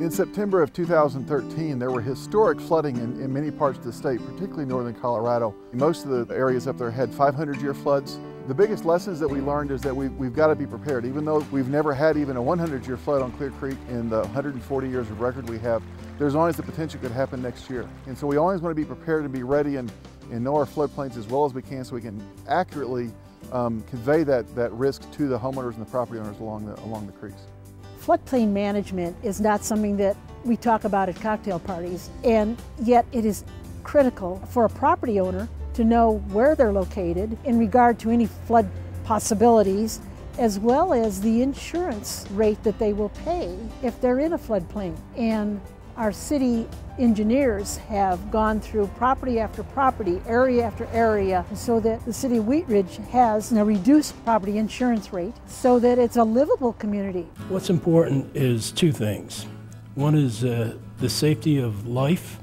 In September of 2013, there were historic flooding in many parts of the state, particularly northern Colorado. Most of the areas up there had 500-year floods. The biggest lessons that we learned is that we've got to be prepared. Even though we've never had even a 100-year flood on Clear Creek in the 140 years of record we have, there's always the potential it could happen next year. And so we always want to be prepared and be ready and know our floodplains as well as we can so we can accurately convey that risk to the homeowners and the property owners along the creeks. Floodplain management is not something that we talk about at cocktail parties, and yet it is critical for a property owner to know where they're located in regard to any flood possibilities, as well as the insurance rate that they will pay if they're in a floodplain. And our city engineers have gone through property after property, area after area, so that the city of Wheat Ridge has a reduced property insurance rate so that it's a livable community. What's important is two things. One is the safety of life,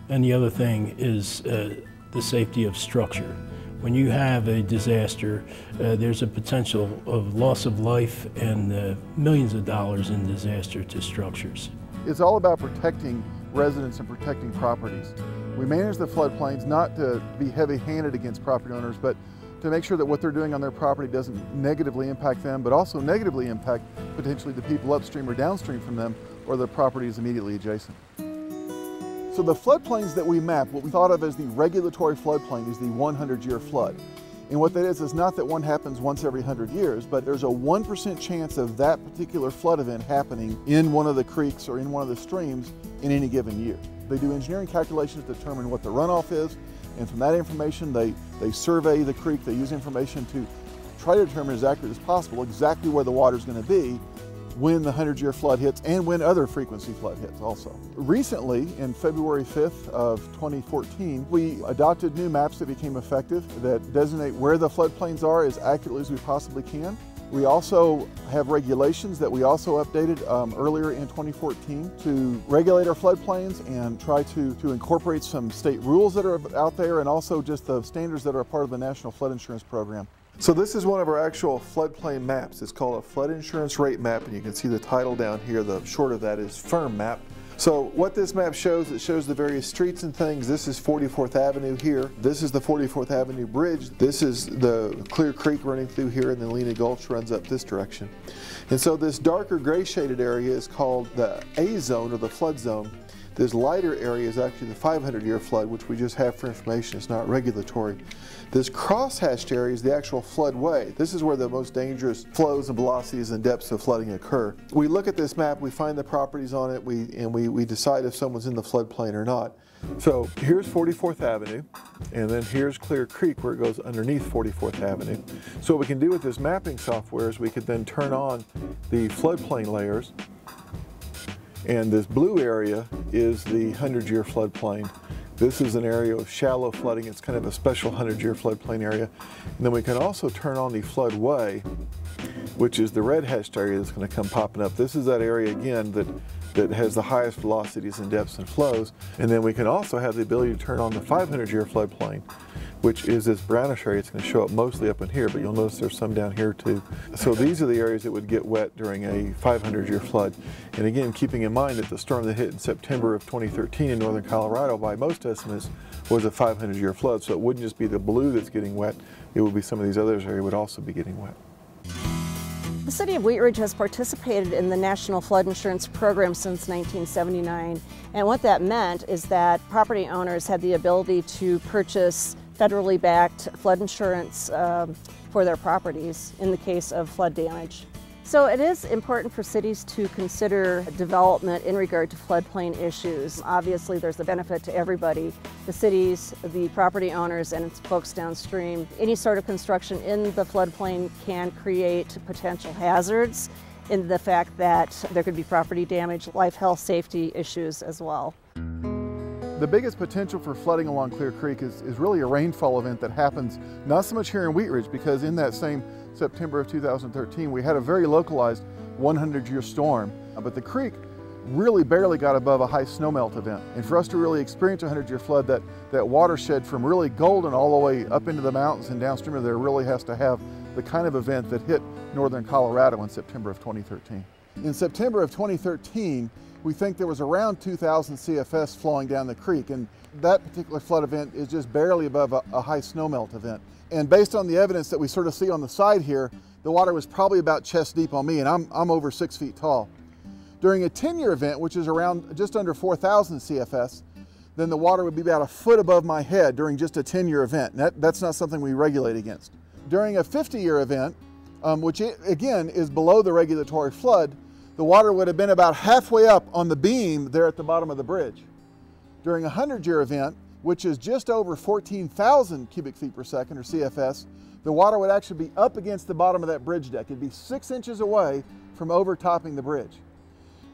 and the other thing is the safety of structure. When you have a disaster, there's a potential of loss of life and millions of dollars in disaster to structures. It's all about protecting residents and protecting properties. We manage the floodplains not to be heavy-handed against property owners, but to make sure that what they're doing on their property doesn't negatively impact them, but also negatively impact potentially the people upstream or downstream from them or the properties immediately adjacent. So the floodplains that we map, what we thought of as the regulatory floodplain, is the 100-year flood. And what that is not that one happens once every 100 years, but there's a 1% chance of that particular flood event happening in one of the creeks or in one of the streams in any given year. They do engineering calculations to determine what the runoff is, and from that information they survey the creek. They use information to try to determine as accurate as possible exactly where the water is going to be when the 100-year flood hits and when other frequency flood hits also. Recently, in February 5th of 2014, we adopted new maps that became effective that designate where the floodplains are as accurately as we possibly can. We also have regulations that we also updated earlier in 2014 to regulate our floodplains and try to incorporate some state rules that are out there and also just the standards that are a part of the National Flood Insurance Program. So this is one of our actual floodplain maps. It's called a flood insurance rate map, and you can see the title down here. The short of that is firm map. So what this map shows, it shows the various streets and things. This is 44th Avenue here. This is the 44th Avenue Bridge. This is the Clear Creek running through here, and the Lena Gulch runs up this direction. And so this darker gray shaded area is called the A zone, or the flood zone. This lighter area is actually the 500-year flood, which we just have for information. It's not regulatory. This cross-hatched area is the actual floodway. This is where the most dangerous flows and velocities and depths of flooding occur. We look at this map, we find the properties on it, and we decide if someone's in the floodplain or not. So here's 44th Avenue, and then here's Clear Creek where it goes underneath 44th Avenue. So what we can do with this mapping software is we could then turn on the floodplain layers. And this blue area is the 100-year floodplain. This is an area of shallow flooding. It's kind of a special 100-year floodplain area. And then we can also turn on the floodway, which is the red hatched area that's going to come popping up. This is that area again that has the highest velocities and depths and flows. And then we can also have the ability to turn on the 500-year floodplain, which is this brownish area. It's going to show up mostly up in here, but you'll notice there's some down here too. So these are the areas that would get wet during a 500-year flood. And again, keeping in mind that the storm that hit in September of 2013 in northern Colorado, by most estimates, was a 500-year flood. So it wouldn't just be the blue that's getting wet, it would be some of these other areas would also be getting wet. The City of Wheat Ridge has participated in the National Flood Insurance Program since 1979, and what that meant is that property owners had the ability to purchase federally backed flood insurance for their properties in the case of flood damage. So it is important for cities to consider development in regard to floodplain issues. Obviously there's a benefit to everybody, the cities, the property owners, and folks downstream. Any sort of construction in the floodplain can create potential hazards in the fact that there could be property damage, life, health, safety issues as well. The biggest potential for flooding along Clear Creek is really a rainfall event that happens not so much here in Wheat Ridge, because in that same September of 2013 we had a very localized 100-year storm, but the creek really barely got above a high snowmelt event. And for us to really experience a 100-year flood, that watershed from really Golden all the way up into the mountains and downstream of there really has to have the kind of event that hit northern Colorado in September of 2013. In September of 2013, We think there was around 2,000 CFS flowing down the creek, and that particular flood event is just barely above a high snowmelt event. And based on the evidence that we sort of see on the side here, the water was probably about chest deep on me, and I'm over 6 feet tall. During a 10-year event, which is around just under 4,000 CFS, then the water would be about a foot above my head during just a 10-year event. That's not something we regulate against. During a 50-year event, which again is below the regulatory flood, the water would have been about halfway up on the beam there at the bottom of the bridge. During a 100-year event, which is just over 14,000 cubic feet per second, or CFS, the water would actually be up against the bottom of that bridge deck. It'd be 6 inches away from overtopping the bridge.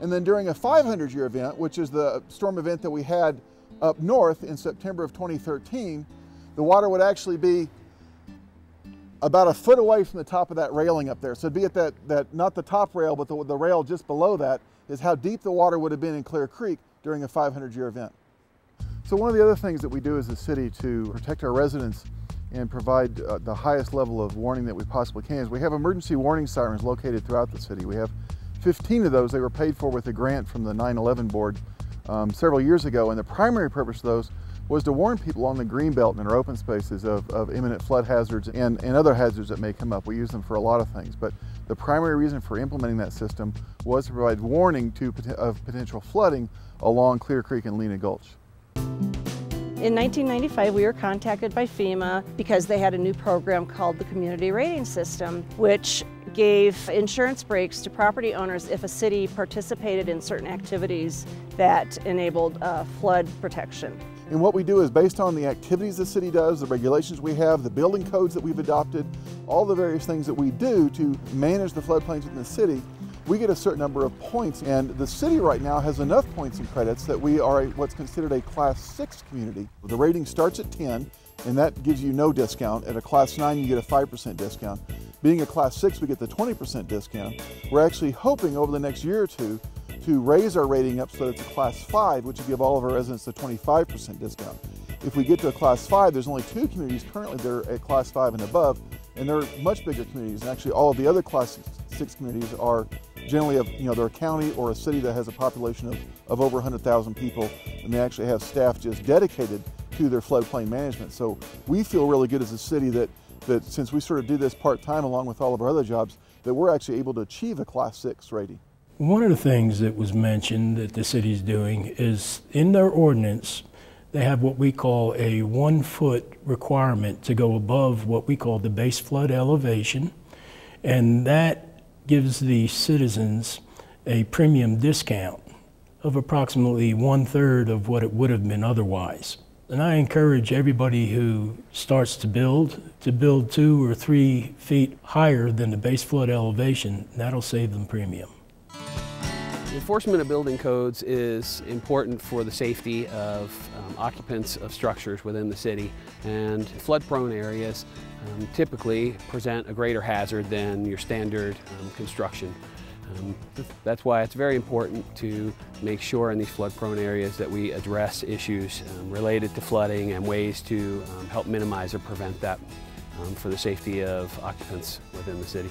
And then during a 500-year event, which is the storm event that we had up north in September of 2013, the water would actually be about a foot away from the top of that railing up there. So it'd be at that not the top rail, but the rail just below that is how deep the water would have been in Clear Creek during a 500-year event. So one of the other things that we do as a city to protect our residents and provide the highest level of warning that we possibly can is we have emergency warning sirens located throughout the city. We have 15 of those. They were paid for with a grant from the 9/11 board several years ago, and the primary purpose of those was to warn people on the greenbelt and our open spaces of imminent flood hazards and other hazards that may come up. We use them for a lot of things, but the primary reason for implementing that system was to provide warning of potential flooding along Clear Creek and Lena Gulch. In 1995, we were contacted by FEMA because they had a new program called the Community Rating System, which gave insurance breaks to property owners if a city participated in certain activities that enabled flood protection. And what we do is based on the activities the city does, the regulations we have, the building codes that we've adopted, all the various things that we do to manage the floodplains within the city, we get a certain number of points. And the city right now has enough points and credits that we are what's considered a Class 6 community. The rating starts at 10, and that gives you no discount. At a Class 9, you get a 5% discount. Being a Class 6, we get the 20% discount. We're actually hoping over the next year or two to raise our rating up so that it's a Class 5, which would give all of our residents a 25% discount. If we get to a Class 5, there's only 2 communities currently that are at Class 5 and above, and they're much bigger communities. And actually all of the other Class 6 communities are generally they're a county or a city that has a population of over 100,000 people, and they actually have staff just dedicated to their floodplain management. So we feel really good as a city that since we sort of do this part-time along with all of our other jobs, that we're actually able to achieve a Class 6 rating. One of the things that was mentioned that the city's doing is in their ordinance, they have what we call a 1-foot requirement to go above what we call the base flood elevation, and that gives the citizens a premium discount of approximately 1/3 of what it would have been otherwise. And I encourage everybody who starts to build 2 or 3 feet higher than the base flood elevation. That'll save them premium. Enforcement of building codes is important for the safety of occupants of structures within the city, and flood-prone areas typically present a greater hazard than your standard construction. That's why it's very important to make sure in these flood-prone areas that we address issues related to flooding and ways to help minimize or prevent that for the safety of occupants within the city.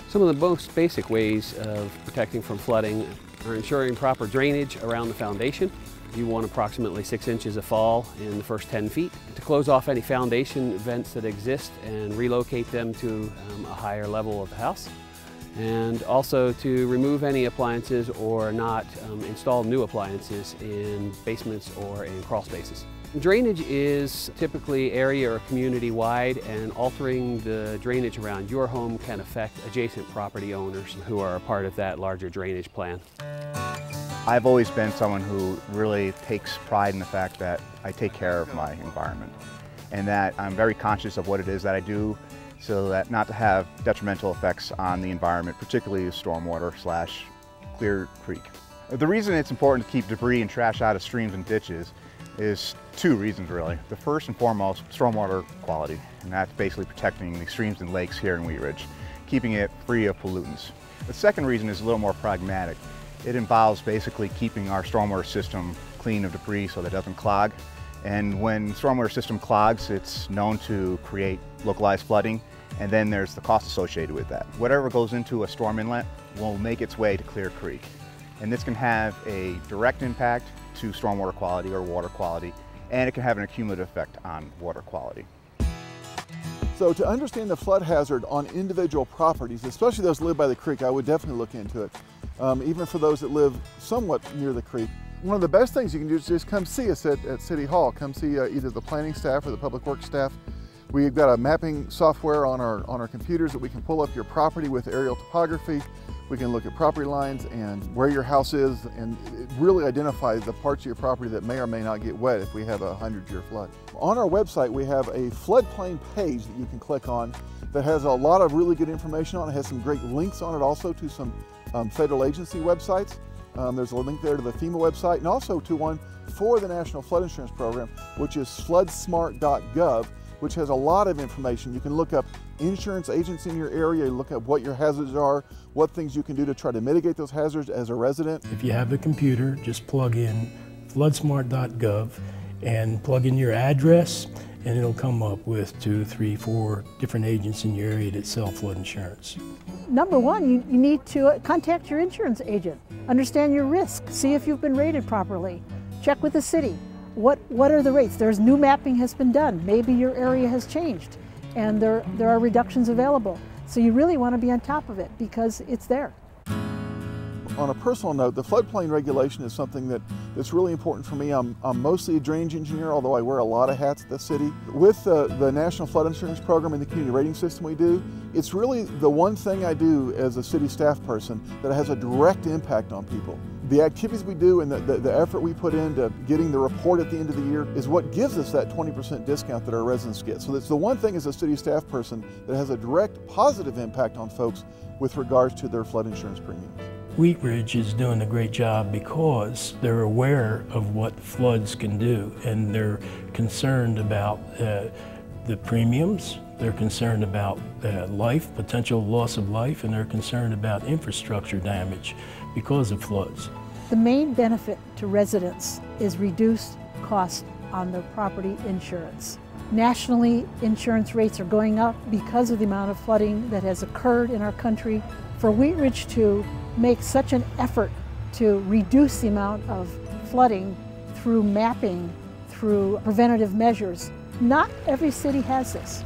Some of the most basic ways of protecting from flooding are ensuring proper drainage around the foundation. You want approximately 6 inches of fall in the first 10 feet. To close off any foundation vents that exist and relocate them to a higher level of the house. And also to remove any appliances or not install new appliances in basements or in crawl spaces. Drainage is typically area or community wide, and altering the drainage around your home can affect adjacent property owners who are a part of that larger drainage plan. I've always been someone who really takes pride in the fact that I take care of my environment and that I'm very conscious of what it is that I do so that not to have detrimental effects on the environment, particularly stormwater/Clear Creek. The reason it's important to keep debris and trash out of streams and ditches is 2 reasons really. The first and foremost, stormwater quality, and that's basically protecting the streams and lakes here in Wheat Ridge, keeping it free of pollutants. The second reason is a little more pragmatic. It involves basically keeping our stormwater system clean of debris so that it doesn't clog. And when the stormwater system clogs, it's known to create localized flooding, and then there's the cost associated with that. Whatever goes into a storm inlet will make its way to Clear Creek. And this can have a direct impact to stormwater quality or water quality, and it can have an accumulative effect on water quality. So to understand the flood hazard on individual properties, especially those that live by the creek, I would definitely look into it. Even for those that live somewhat near the creek. One of the best things you can do is just come see us at City Hall. Come see either the planning staff or the public works staff. We've got a mapping software on our computers that we can pull up your property with aerial topography. We can look at property lines and where your house is, and it really identifies the parts of your property that may or may not get wet if we have a 100-year flood. On our website, we have a floodplain page that you can click on that has a lot of really good information on it. It has some great links on it also to some federal agency websites. There's a link there to the FEMA website and also to one for the National Flood Insurance Program, which is floodsmart.gov, which has a lot of information. You can look up insurance agents in your area, look at what your hazards are, what things you can do to try to mitigate those hazards as a resident. If you have a computer, just plug in floodsmart.gov and plug in your address, and it'll come up with 2, 3, 4 different agents in your area that sell flood insurance. Number one, you need to contact your insurance agent. Understand your risk. See if you've been rated properly. Check with the city. What are the rates? There's new mapping has been done. Maybe your area has changed and there are reductions available. So you really want to be on top of it because it's there. On a personal note, the floodplain regulation is something that's really important for me. I'm mostly a drainage engineer, although I wear a lot of hats at the city. With the National Flood Insurance Program and the community rating system we do, it's really the one thing I do as a city staff person that has a direct impact on people. The activities we do and the effort we put into getting the report at the end of the year is what gives us that 20% discount that our residents get. So it's the one thing as a city staff person that has a direct positive impact on folks with regards to their flood insurance premiums. Wheat Ridge is doing a great job because they're aware of what floods can do, and they're concerned about the premiums, they're concerned about life, potential loss of life, and they're concerned about infrastructure damage because of floods. The main benefit to residents is reduced cost on their property insurance. Nationally, insurance rates are going up because of the amount of flooding that has occurred in our country. For Wheat Ridge to make such an effort to reduce the amount of flooding through mapping, through preventative measures, not every city has this.